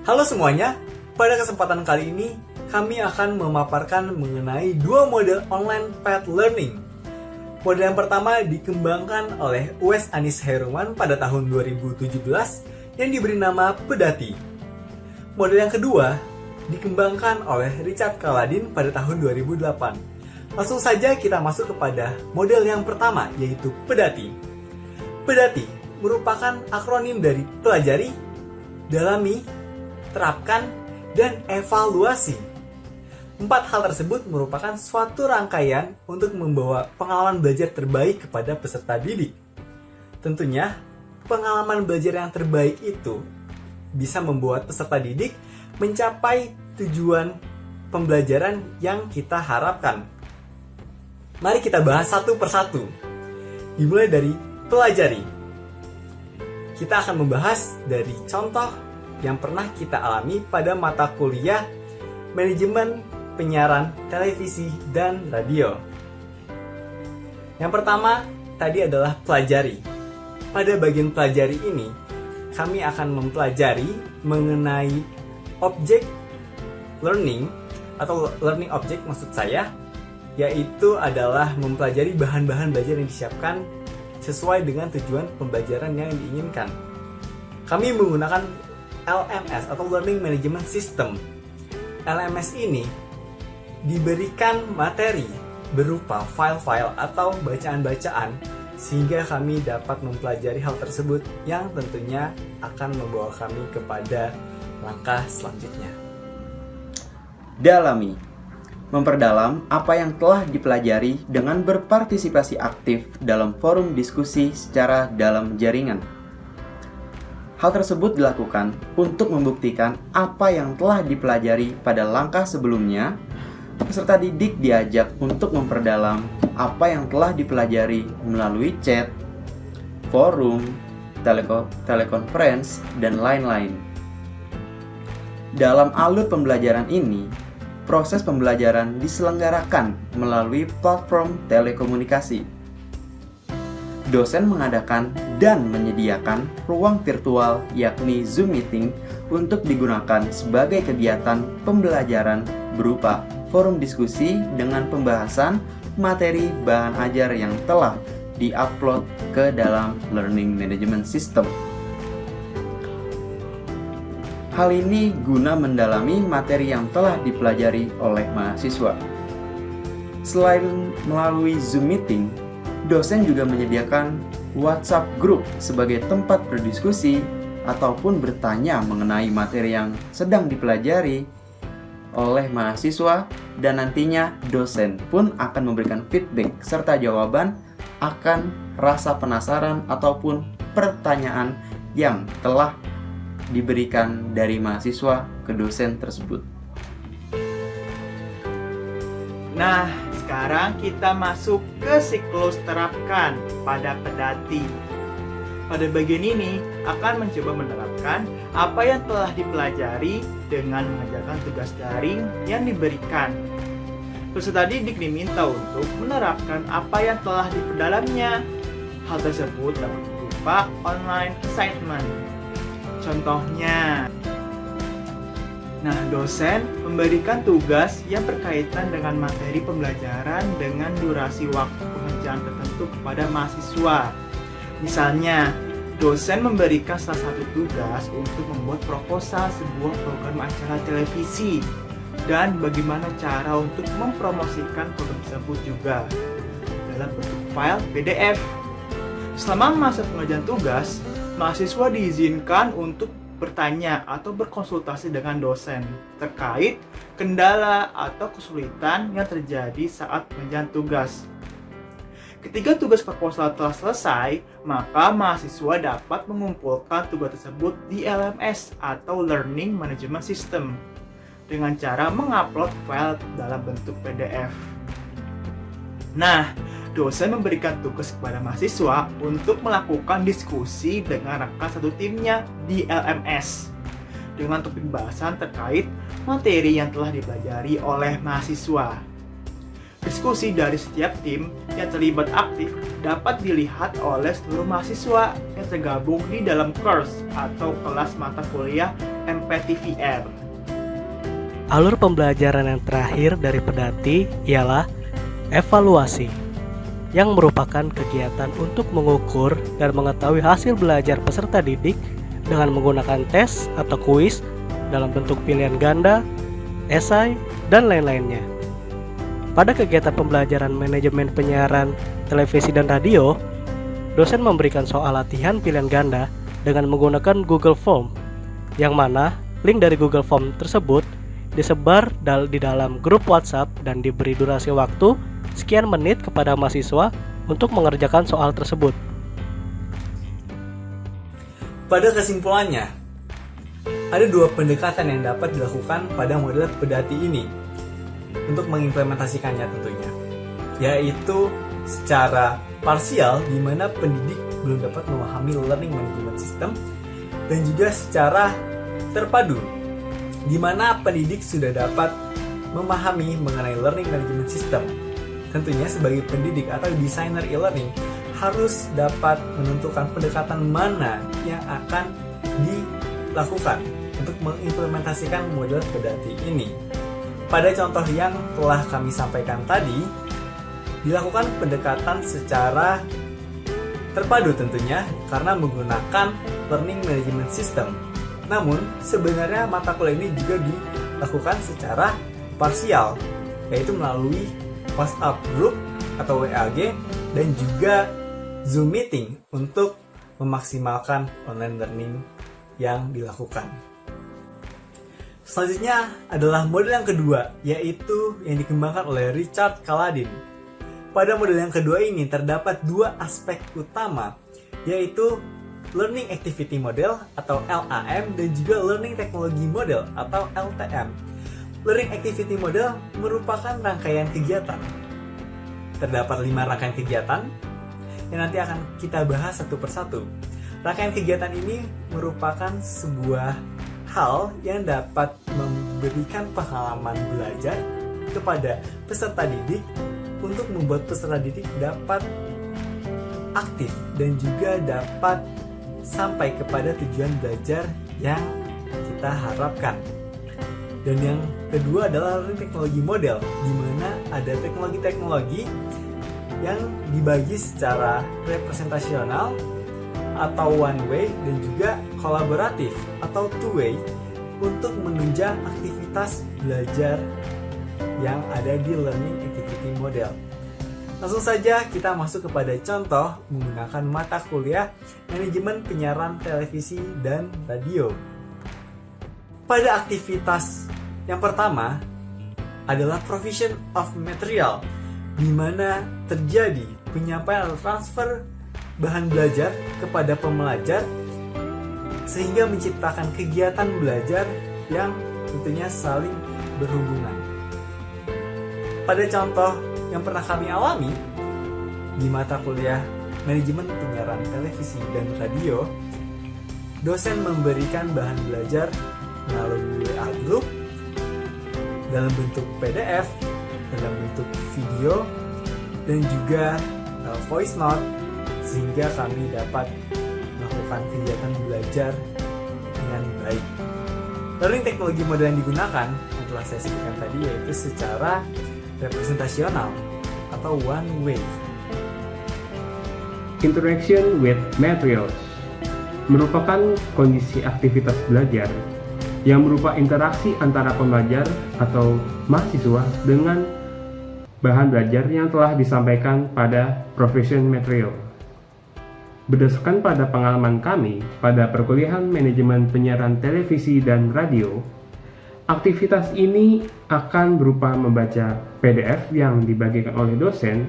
Halo semuanya, pada kesempatan kali ini kami akan memaparkan mengenai dua model online path learning. Model yang pertama dikembangkan oleh Uwais Anis Hairungan pada tahun 2017 yang diberi nama Pedati. Model yang kedua dikembangkan oleh Richard Kaladin pada tahun 2008. Langsung saja kita masuk kepada model yang pertama, yaitu Pedati. Pedati merupakan akronim dari pelajari, dalami, terapkan, dan evaluasi. Empat hal tersebut merupakan suatu rangkaian untuk membawa pengalaman belajar terbaik kepada peserta didik. Tentunya, pengalaman belajar yang terbaik itu bisa membuat peserta didik mencapai tujuan pembelajaran yang kita harapkan. Mari kita bahas satu persatu. Dimulai dari pelajari. Kita akan membahas dari contoh yang pernah kita alami pada mata kuliah Manajemen Penyiaran Televisi dan Radio. Yang pertama tadi adalah pelajari. Pada bagian pelajari ini, kami akan mempelajari mengenai objek learning atau learning object maksud saya, yaitu adalah mempelajari bahan-bahan belajar yang disiapkan sesuai dengan tujuan pembelajaran yang diinginkan. Kami menggunakan LMS atau Learning Management System. LMS ini diberikan materi berupa file-file atau bacaan-bacaan sehingga kami dapat mempelajari hal tersebut yang tentunya akan membawa kami kepada langkah selanjutnya. Dalami. Memperdalam apa yang telah dipelajari dengan berpartisipasi aktif dalam forum diskusi secara dalam jaringan. Hal tersebut dilakukan untuk membuktikan apa yang telah dipelajari pada langkah sebelumnya. Peserta didik diajak untuk memperdalam apa yang telah dipelajari melalui chat, forum, telekonferensi, dan lain-lain. Dalam alur pembelajaran ini, proses pembelajaran diselenggarakan melalui platform telekomunikasi. Dosen mengadakan dan menyediakan ruang virtual yakni Zoom Meeting untuk digunakan sebagai kegiatan pembelajaran berupa forum diskusi dengan pembahasan materi bahan ajar yang telah diupload ke dalam Learning Management System. Hal ini guna mendalami materi yang telah dipelajari oleh mahasiswa. Selain melalui Zoom Meeting, dosen juga menyediakan WhatsApp Group sebagai tempat berdiskusi ataupun bertanya mengenai materi yang sedang dipelajari oleh mahasiswa, dan nantinya dosen pun akan memberikan feedback serta jawaban akan rasa penasaran ataupun pertanyaan yang telah diberikan dari mahasiswa ke dosen tersebut. Nah, sekarang kita masuk ke siklus terapkan pada Pedati. Pada bagian ini akan mencoba menerapkan apa yang telah dipelajari dengan mengerjakan tugas daring yang diberikan. Peserta didik diminta untuk menerapkan apa yang telah diperdalamnya. Hal tersebut dapat berupa online assignment. Contohnya, dosen memberikan tugas yang berkaitan dengan materi pembelajaran dengan durasi waktu pengerjaan tertentu kepada mahasiswa. Misalnya, dosen memberikan salah satu tugas untuk membuat proposal sebuah program acara televisi dan bagaimana cara untuk mempromosikan program tersebut juga dalam bentuk file PDF. Selama masa pengerjaan tugas, mahasiswa diizinkan untuk bertanya atau berkonsultasi dengan dosen terkait kendala atau kesulitan yang terjadi saat pengerjaan tugas. Ketika tugas proposal telah selesai, maka mahasiswa dapat mengumpulkan tugas tersebut di LMS atau Learning Management System dengan cara mengupload file dalam bentuk PDF. Dosen memberikan tugas kepada mahasiswa untuk melakukan diskusi dengan rekan satu timnya di LMS dengan topik bahasan terkait materi yang telah dipelajari oleh mahasiswa. Diskusi dari setiap tim yang terlibat aktif dapat dilihat oleh seluruh mahasiswa yang tergabung di dalam course atau kelas mata kuliah MPTVR. Alur pembelajaran yang terakhir dari Pedati ialah evaluasi, yang merupakan kegiatan untuk mengukur dan mengetahui hasil belajar peserta didik dengan menggunakan tes atau kuis dalam bentuk pilihan ganda, esai, dan lain-lainnya. Pada kegiatan pembelajaran manajemen penyiaran televisi dan radio, dosen memberikan soal latihan pilihan ganda dengan menggunakan Google Form, yang mana link dari Google Form tersebut disebar di dalam grup WhatsApp dan diberi durasi waktu sekian menit kepada mahasiswa untuk mengerjakan soal tersebut. Pada kesimpulannya, ada dua pendekatan yang dapat dilakukan pada model Pedati ini untuk mengimplementasikannya tentunya, yaitu secara parsial di mana pendidik belum dapat memahami learning management system, dan juga secara terpadu di mana pendidik sudah dapat memahami mengenai learning management system. Tentunya sebagai pendidik atau desainer e-learning harus dapat menentukan pendekatan mana yang akan dilakukan untuk mengimplementasikan model Pedati ini. Pada contoh yang telah kami sampaikan tadi, dilakukan pendekatan secara terpadu tentunya karena menggunakan learning management system. Namun, sebenarnya mata kuliah ini juga dilakukan secara parsial, yaitu melalui WhatsApp group atau WAG dan juga Zoom meeting untuk memaksimalkan online learning yang dilakukan. Selanjutnya adalah model yang kedua, yaitu yang dikembangkan oleh Richard Kaladin. Pada model yang kedua ini terdapat dua aspek utama, yaitu Learning Activity Model atau LAM dan juga Learning Technology Model atau LTM. Learning Activity Model merupakan rangkaian kegiatan. Terdapat 5 rangkaian kegiatan yang nanti akan kita bahas satu persatu. Rangkaian kegiatan ini merupakan sebuah hal yang dapat memberikan pengalaman belajar kepada peserta didik untuk membuat peserta didik dapat aktif dan juga dapat sampai kepada tujuan belajar yang kita harapkan. Dan yang kedua adalah learning technology model, di mana ada teknologi-teknologi yang dibagi secara representasional atau one way dan juga kolaboratif atau two way untuk menunjang aktivitas belajar yang ada di learning activity model. Langsung saja kita masuk kepada contoh menggunakan mata kuliah manajemen penyiaran televisi dan radio. Pada aktivitas yang pertama adalah provision of material, di mana terjadi penyampaian atau transfer bahan belajar kepada pembelajar sehingga menciptakan kegiatan belajar yang tentunya saling berhubungan. Pada contoh yang pernah kami alami di mata kuliah manajemen penyiaran televisi dan radio, dosen memberikan bahan belajar melalui WA group dalam bentuk PDF, dalam bentuk video, dan juga voice note, sehingga kami dapat melakukan kegiatan belajar dengan baik. Learning teknologi model yang digunakan yang telah saya sebutkan tadi yaitu secara representasional atau one way. Interaction with materials merupakan kondisi aktivitas belajar yang berupa interaksi antara pembelajar atau mahasiswa dengan bahan belajar yang telah disampaikan pada provision material. Berdasarkan pada pengalaman kami pada perkuliahan manajemen penyiaran televisi dan radio, aktivitas ini akan berupa membaca PDF yang dibagikan oleh dosen,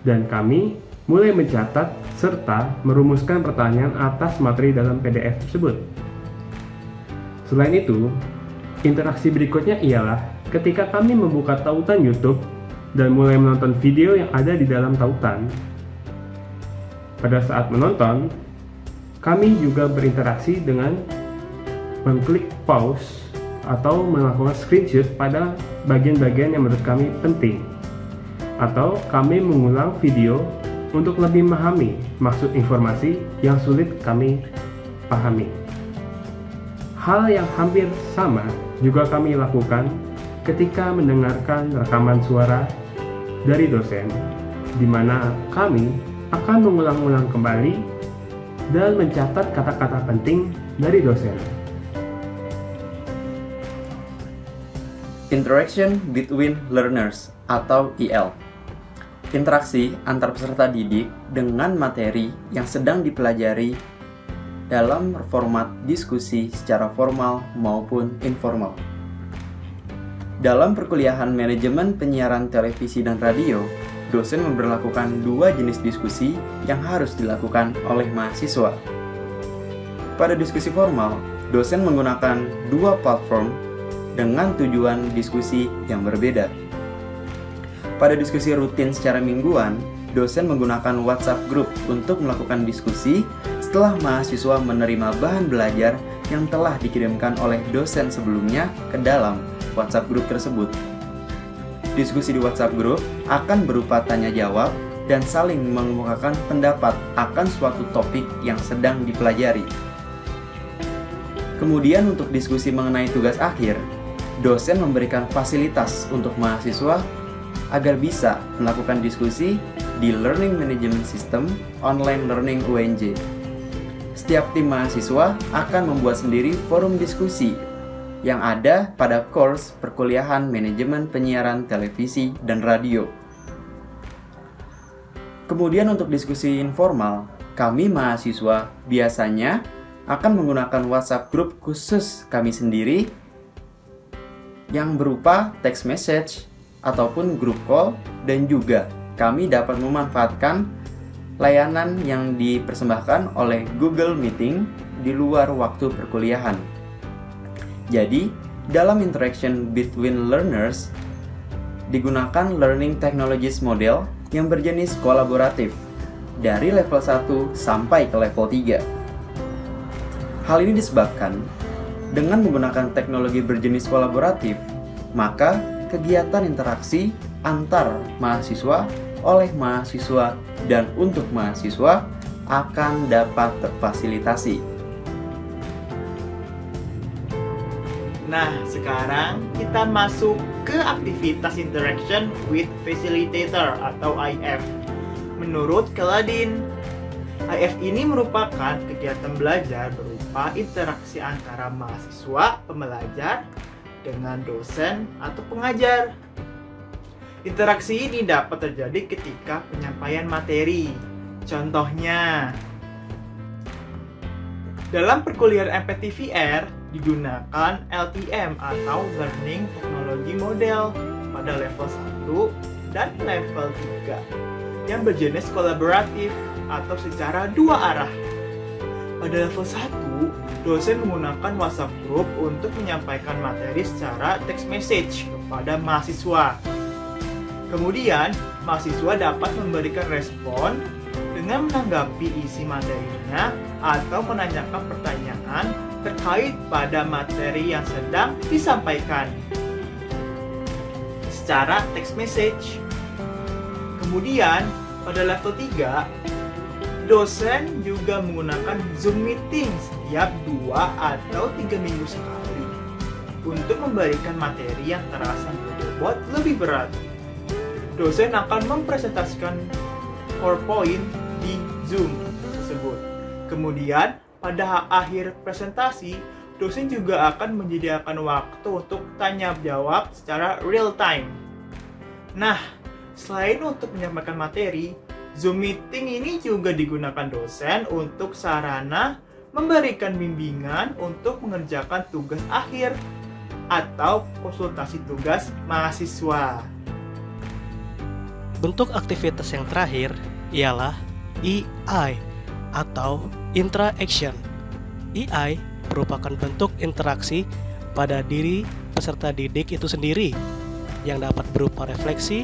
dan kami mulai mencatat serta merumuskan pertanyaan atas materi dalam PDF tersebut. Selain itu, interaksi berikutnya ialah ketika kami membuka tautan YouTube dan mulai menonton video yang ada di dalam tautan. Pada saat menonton, kami juga berinteraksi dengan mengklik pause atau melakukan screenshot pada bagian-bagian yang menurut kami penting, atau kami mengulang video untuk lebih memahami maksud informasi yang sulit kami pahami. Hal yang hampir sama juga kami lakukan ketika mendengarkan rekaman suara dari dosen, di mana kami akan mengulang-ulang kembali dan mencatat kata-kata penting dari dosen. Interaction between learners atau IL. Interaksi antar peserta didik dengan materi yang sedang dipelajari dalam format diskusi secara formal maupun informal. Dalam perkuliahan manajemen penyiaran televisi dan radio, dosen memberlakukan dua jenis diskusi yang harus dilakukan oleh mahasiswa. Pada diskusi formal, dosen menggunakan dua platform dengan tujuan diskusi yang berbeda. Pada diskusi rutin secara mingguan, dosen menggunakan WhatsApp Group untuk melakukan diskusi setelah mahasiswa menerima bahan belajar yang telah dikirimkan oleh dosen sebelumnya ke dalam WhatsApp Group tersebut. Diskusi di WhatsApp Group akan berupa tanya jawab dan saling mengemukakan pendapat akan suatu topik yang sedang dipelajari. Kemudian untuk diskusi mengenai tugas akhir, dosen memberikan fasilitas untuk mahasiswa agar bisa melakukan diskusi di Learning Management System Online Learning UNJ. Setiap tim mahasiswa akan membuat sendiri forum diskusi yang ada pada course perkuliahan manajemen penyiaran televisi dan radio. Kemudian untuk diskusi informal, kami mahasiswa biasanya akan menggunakan WhatsApp Group khusus kami sendiri yang berupa text message ataupun group call, dan juga kami dapat memanfaatkan layanan yang dipersembahkan oleh Google Meeting di luar waktu perkuliahan. Jadi, dalam interaction between learners digunakan learning technologies model yang berjenis kolaboratif dari level 1 sampai ke level 3. Hal ini disebabkan dengan menggunakan teknologi berjenis kolaboratif, maka kegiatan interaksi antar mahasiswa, oleh mahasiswa, dan untuk mahasiswa akan dapat terfasilitasi. Nah, sekarang kita masuk ke aktivitas interaction with facilitator atau IF. Menurut Kaladin, IF ini merupakan kegiatan belajar berupa interaksi antara mahasiswa, pembelajar, dengan dosen atau pengajar. Interaksi ini dapat terjadi ketika penyampaian materi. Contohnya, dalam perkuliahan MPTVR digunakan LTM atau Learning Technology Model pada level 1 dan level 3 yang berjenis kolaboratif atau secara dua arah. Pada level 1, dosen menggunakan WhatsApp Group untuk menyampaikan materi secara text message kepada mahasiswa. Kemudian, mahasiswa dapat memberikan respon dengan menanggapi isi materinya atau menanyakan pertanyaan terkait pada materi yang sedang disampaikan secara text message. Kemudian, pada level 3, dosen juga menggunakan Zoom Meeting setiap 2 atau 3 minggu sekali untuk memberikan materi yang terasa berbobot lebih berat. Dosen akan mempresentasikan PowerPoint di Zoom tersebut. Kemudian, pada akhir presentasi, dosen juga akan menyediakan waktu untuk tanya jawab secara real time. Nah, selain untuk menyampaikan materi, Zoom Meeting ini juga digunakan dosen untuk sarana memberikan bimbingan untuk mengerjakan tugas akhir atau konsultasi tugas mahasiswa. Bentuk aktivitas yang terakhir ialah EI atau interaction. EI merupakan bentuk interaksi pada diri peserta didik itu sendiri yang dapat berupa refleksi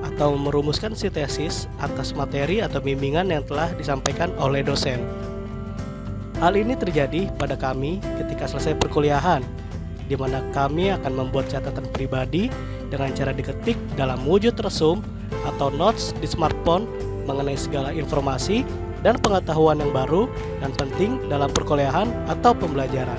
atau merumuskan sintesis atas materi atau bimbingan yang telah disampaikan oleh dosen. Hal ini terjadi pada kami ketika selesai perkuliahan, di mana kami akan membuat catatan pribadi dengan cara diketik dalam wujud resume atau notes di smartphone mengenai segala informasi dan pengetahuan yang baru dan penting dalam perkuliahan atau pembelajaran.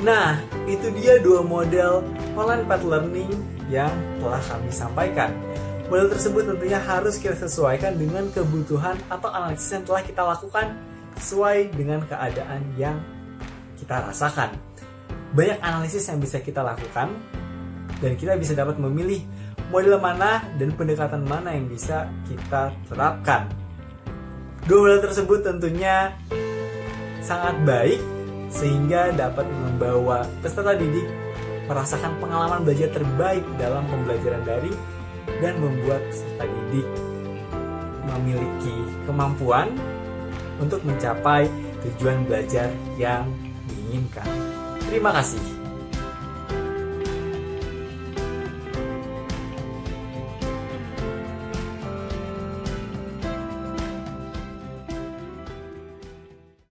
Nah, itu dia dua model online path learning yang telah kami sampaikan. Model tersebut tentunya harus kita sesuaikan dengan kebutuhan atau analisis yang telah kita lakukan sesuai dengan keadaan yang kita rasakan. Banyak analisis yang bisa kita lakukan dan kita bisa dapat memilih model mana dan pendekatan mana yang bisa kita terapkan. Dua model tersebut tentunya sangat baik sehingga dapat membawa peserta didik merasakan pengalaman belajar terbaik dalam pembelajaran daring dan membuat peserta didik memiliki kemampuan untuk mencapai tujuan belajar yang diinginkan. Terima kasih.